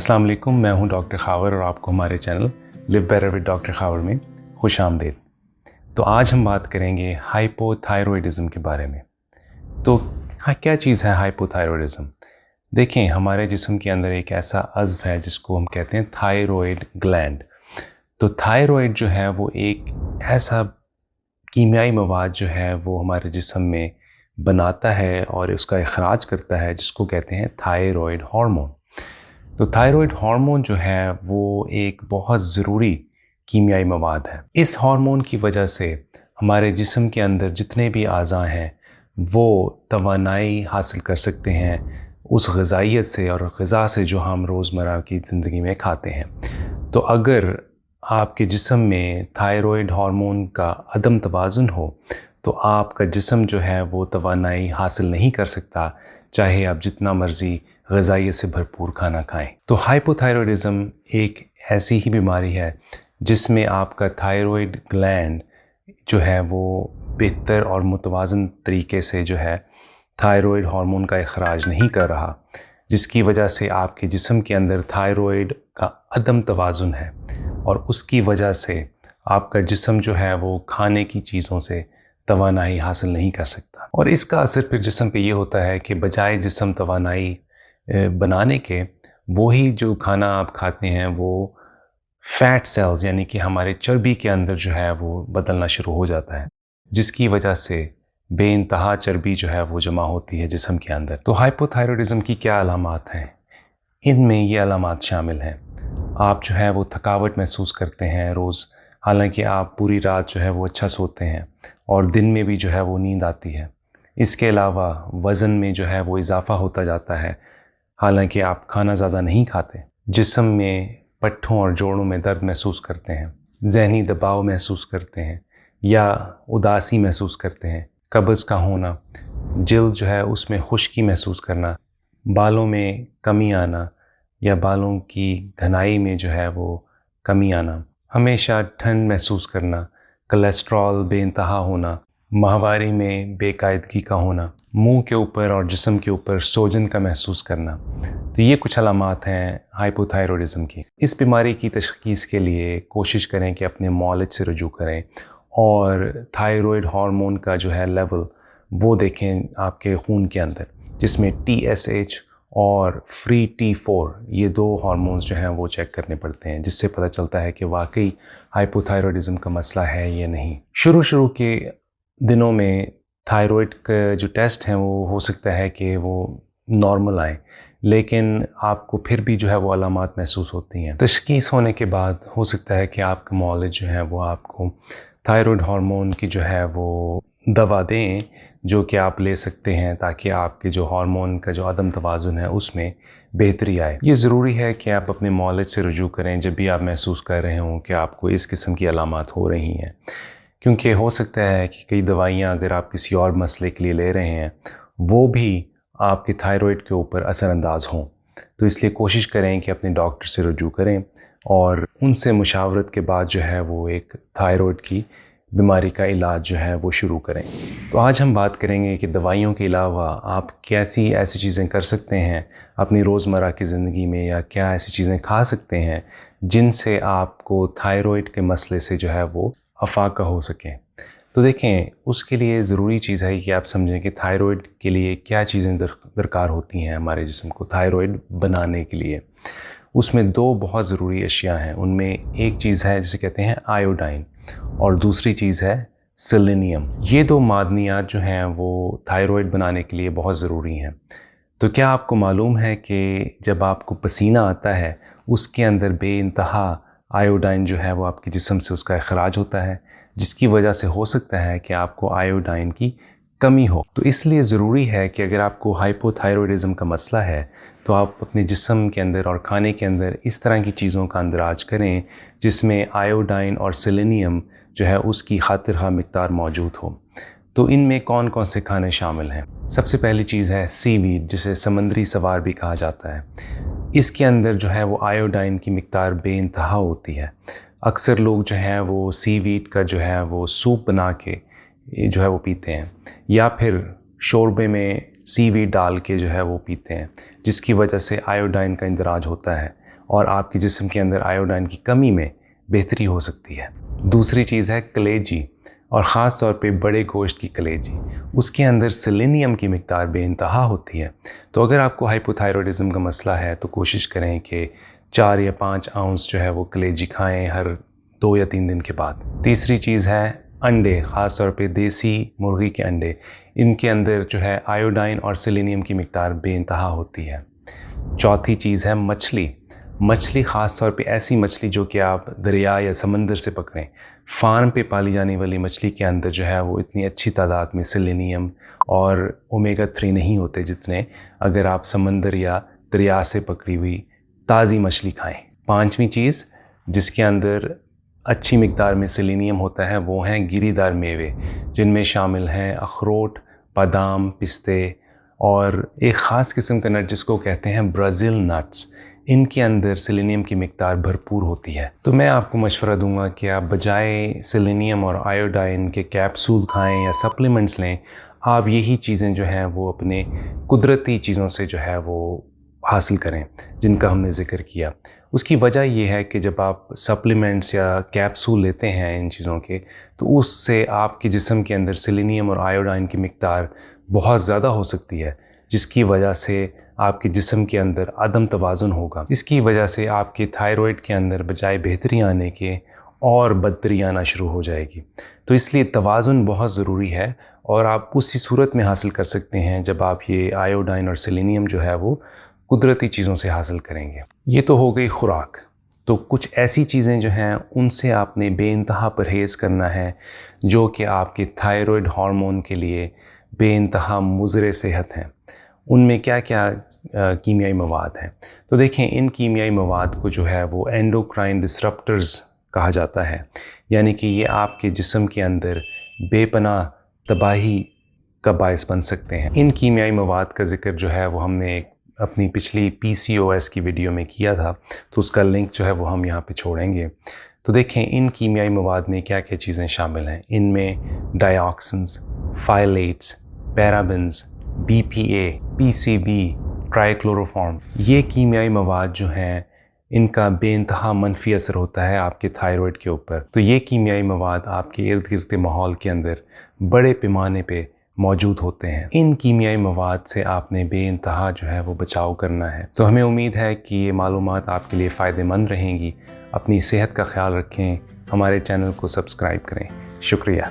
अस्सलाम वालेकुम, मैं हूं डॉक्टर खावर और आपको हमारे channel live better with doctor Khawar में खुश आमदीद। तो आज हम बात करेंगे हाइपोथायरॉयडिज्म के बारे में। तो क्या चीज़ है हाइपोथायरॉयडिज्म? देखें, हमारे जिस्म के अंदर एक ऐसा अज़्व है जिसको हम कहते हैं थायरॉयड ग्लैंड। तो थायरॉयड जो है वो एक ऐसा कीमियाई मवाद जो है वो हमारे जिस्म में बनाता है और उसका इखराज करता है, जिसको कहते हैं थायरॉयड हार्मोन। तो थायरॉयड हार्मोन जो है वो एक बहुत ज़रूरी कीमियाई मवाद है। इस हार्मोन की वजह से हमारे जिस्म के अंदर जितने भी अज़ा हैं वो तवानाई हासिल कर सकते हैं उस ग़िज़ाइयत से और ग़िज़ा से जो हम रोज़मर्रा की ज़िंदगी में खाते हैं। तो अगर आपके जिस्म में थायरॉयड हार्मोन का अदम तवाज़ुन हो तो आपका जिस्म जो है वो तवानाई हासिल नहीं कर सकता, चाहे आप जितना मर्ज़ी ग़िज़ाइयत से भरपूर खाना खाएं। तो हाइपोथायरॉयडिज्म एक ऐसी ही बीमारी है जिसमें आपका थायरॉयड ग्लैंड जो है वो बेहतर और मुतवाज़न तरीके से जो है थायरॉयड हार्मोन का इखराज नहीं कर रहा, जिसकी वजह से आपके जिस्म के अंदर थायरॉयड का अदम तवाज़ुन है और उसकी वजह से आपका जिस्म जो है वो खाने की चीज़ों से तवानाई हासिल नहीं कर सकता। और इसका असर फिर जिस्म पे ये होता है कि बजाय जिस्म तवानाई बनाने के, वही जो खाना आप खाते हैं वो फैट सेल्स यानी कि हमारे चर्बी के अंदर जो है वो बदलना शुरू हो जाता है, जिसकी वजह से बेइंतहा चर्बी जो है वो जमा होती है जिस्म के अंदर। तो हाइपोथायरॉयडिज्म की क्या अलामात हैं? इनमें ये अलामात शामिल हैं। आप जो है वो थकावट महसूस करते हैं रोज़, हालांकि आप पूरी रात जो है वो अच्छा सोते हैं और दिन में भी जो है वो नींद आती है। इसके अलावा वज़न में जो है वो इजाफ़ा होता जाता है, हालांकि आप खाना ज़्यादा नहीं खाते। जिस्म में पट्ठों और जोड़ों में दर्द महसूस करते हैं, ज़हनी दबाव महसूस करते हैं या उदासी महसूस करते हैं, कब्ज़ का होना, जिल्द जो है उसमें खुश्की महसूस करना, बालों में कमी आना या बालों की घनाई में जो है वो कमी आना, हमेशा ठंड महसूस करना, कोलेस्ट्रॉल बेइंतहा होना, माहवारी में बेकायदगी का होना, मुंह के ऊपर और जिस्म के ऊपर सोजन का महसूस करना। तो ये कुछ अलामात हैं हाइपोथायरॉयडिज्म की। इस बीमारी की तशख़ीस के लिए कोशिश करें कि अपने मौलिज से रुजू करें और थायरॉयड हार्मोन का जो है लेवल वो देखें आपके खून के अंदर, जिसमें TSH और फ्री T4 ये दो हार्मोन्स जो हैं वो चेक करने पड़ते हैं, जिससे पता चलता है कि वाकई हाइपोथायरॉयडिज्म का मसला है या नहीं। शुरू के दिनों में थायरॉयड का जो टेस्ट हैं वो हो सकता है कि वो नॉर्मल आए, लेकिन आपको फिर भी जो है वो अलामात महसूस होती हैं। तशख़ीस होने के बाद हो सकता है कि आपका मौलिज जो है वो आपको थायरॉयड हार्मोन की जो है वो दवा दें, जो कि आप ले सकते हैं ताकि आपके जो हार्मोन का जो अदम तवाज़ुन है उसमें बेहतरी आए। ये ज़रूरी है कि आप अपने मौलिज से रुजू करें जब भी आप महसूस कर रहे हों कि आपको इस किस्म की अलामात हो रही हैं, क्योंकि हो सकता है कि कई दवाइयाँ अगर आप किसी और मसले के लिए ले रहे हैं वो भी आपके थायरॉयड के ऊपर असरअंदाज हों। तो इसलिए कोशिश करें कि अपने डॉक्टर से रुजू करें और उनसे मुशावरत के बाद जो है वो एक थायरॉयड की बीमारी का इलाज जो है वो शुरू करें। तो आज हम बात करेंगे कि दवाइयों के अलावा आप कैसी ऐसी चीज़ें कर सकते हैं अपनी रोज़मर्रा की ज़िंदगी में, या क्या ऐसी चीज़ें खा सकते हैं जिनसे आपको थायरॉयड के मसले से जो है वो अफाका हो सकें। तो देखें, उसके लिए ज़रूरी चीज़ है कि आप समझें कि थायरॉयड के लिए क्या चीज़ें दरकार होती हैं हमारे जिस्म को थायरॉयड बनाने के लिए। उसमें दो बहुत ज़रूरी अशिया हैं। उनमें एक चीज़ है जिसे कहते हैं आयोडाइन और दूसरी चीज़ है सेलेनियम। ये दो मादनियात जो हैं वो थायरॉयड बनाने के लिए बहुत ज़रूरी हैं। तो क्या आपको मालूम है कि जब आपको पसीना आता है उसके अंदर बेइंतहा आयोडाइन जो है वो आपके जिस्म से उसका इखराज होता है, जिसकी वजह से हो सकता है कि आपको आयोडाइन की कमी हो। तो इसलिए ज़रूरी है कि अगर आपको हाइपोथायरॉयडिज्म का मसला है तो आप अपने जिस्म के अंदर और खाने के अंदर इस तरह की चीज़ों का अंदराज करें जिसमें आयोडाइन और सेलेनियम जो है उसकी खातिर ख़ाह मिक़दार मौजूद हो। तो इनमें कौन कौन से खाने शामिल हैं? सबसे पहली चीज़ है सीवीड, जिसे समंदरी सवार भी कहा जाता है। इसके अंदर जो है वो आयोडाइन की मिक़दार बेइंतहा होती है। अक्सर लोग जो हैं वो सीवीड का जो है वो सूप बना के जो है वो पीते हैं, या फिर शोरबे में सीवीड डाल के जो है वो पीते हैं, जिसकी वजह से आयोडाइन का इंदराज होता है اور آپ کے جسم کے اندر آیوڈائن کی کمی میں بہتری ہو سکتی ہے۔ دوسری چیز ہے کلیجی، اور خاص طور پہ بڑے گوشت کی کلیجی، اس کے اندر سیلینیم کی مقدار بے انتہا ہوتی ہے۔ تو اگر آپ کو ہائپوتھائرائڈزم کا مسئلہ ہے تو کوشش کریں کہ 4 یا 5 آؤنس جو ہے وہ کلیجی کھائیں ہر 2 یا 3 دن کے بعد۔ تیسری چیز ہے انڈے، خاص طور پہ دیسی مرغی کے انڈے، ان کے اندر جو ہے آیوڈائن اور سیلینیم کی مقدار بے انتہا ہوتی ہے۔ چوتھی چیز ہے مچھلی، خاص طور پہ ایسی مچھلی جو کہ آپ دریا یا سمندر سے پکڑیں۔ فارم پہ پالی جانے والی مچھلی کے اندر جو ہے وہ اتنی اچھی تعداد میں سیلینیم اور اومیگا 3 نہیں ہوتے جتنے اگر آپ سمندر یا دریا سے پکڑی ہوئی تازی مچھلی کھائیں۔ پانچویں چیز جس کے اندر اچھی مقدار میں سیلینیم ہوتا ہے وہ ہیں گری دار میوے، جن میں شامل ہیں اخروٹ، بادام، پستے اور ایک خاص قسم کا نٹ جس کو کہتے ہیں برازیل نٹس۔ ان کے اندر سیلینیم کی مقدار بھرپور ہوتی ہے۔ تو میں آپ کو مشورہ دوں گا کہ آپ بجائے سیلینیم اور آیوڈائن کے کیپسول کھائیں یا سپلیمنٹس لیں، آپ یہی چیزیں جو ہیں وہ اپنے قدرتی چیزوں سے جو ہے وہ حاصل کریں جن کا ہم نے ذکر کیا۔ اس کی وجہ یہ ہے کہ جب آپ سپلیمنٹس یا کیپسول لیتے ہیں ان چیزوں کے، تو اس سے آپ کے جسم کے اندر سیلینیم اور آیوڈائن کی مقدار بہت زیادہ ہو سکتی ہے، جس کی وجہ سے آپ کے جسم کے اندر عدم توازن ہوگا۔ اس کی وجہ سے آپ کے تھائرائیڈ کے اندر بجائے بہتری آنے کے اور بدتری آنا شروع ہو جائے گی۔ تو اس لیے توازن بہت ضروری ہے، اور آپ اسی صورت میں حاصل کر سکتے ہیں جب آپ یہ آیوڈائن اور سیلینیم جو ہے وہ قدرتی چیزوں سے حاصل کریں گے۔ یہ تو ہو گئی خوراک۔ تو کچھ ایسی چیزیں جو ہیں ان سے آپ نے بے انتہا پرہیز کرنا ہے جو کہ آپ کے تھائرائیڈ ہارمون کے لیے بے انتہا مضر صحت ہیں۔ ان میں کیا کیا کیمیائی مواد ہیں؟ تو دیکھیں، ان کیمیائی مواد کو جو ہے وہ اینڈوکرائن ڈسرپٹرز کہا جاتا ہے، یعنی کہ یہ آپ کے جسم کے اندر بے پناہ تباہی کا باعث بن سکتے ہیں۔ ان کیمیائی مواد کا ذکر جو ہے وہ ہم نے اپنی پچھلی PCOS کی ویڈیو میں کیا تھا، تو اس کا لنک جو ہے وہ ہم یہاں پہ چھوڑیں گے۔ تو دیکھیں ان کیمیائی مواد میں کیا کیا چیزیں شامل ہیں۔ ان میں ڈائی آکسنز، فائلیٹس، پیرابنز، BPA، PCB، ٹرائی کلوروفارم، یہ کیمیائی مواد جو ہیں ان کا بے انتہا منفی اثر ہوتا ہے آپ کے تھائرائیڈ کے اوپر۔ تو یہ کیمیائی مواد آپ کے ارد گرد کے ماحول کے اندر بڑے پیمانے پہ موجود ہوتے ہیں۔ ان کیمیائی مواد سے آپ نے بے انتہا جو ہے وہ بچاؤ کرنا ہے۔ تو ہمیں امید ہے کہ یہ معلومات آپ کے لیے فائدہ مند رہیں گی۔ اپنی صحت کا خیال رکھیں، ہمارے چینل کو سبسکرائب کریں۔ شکریہ۔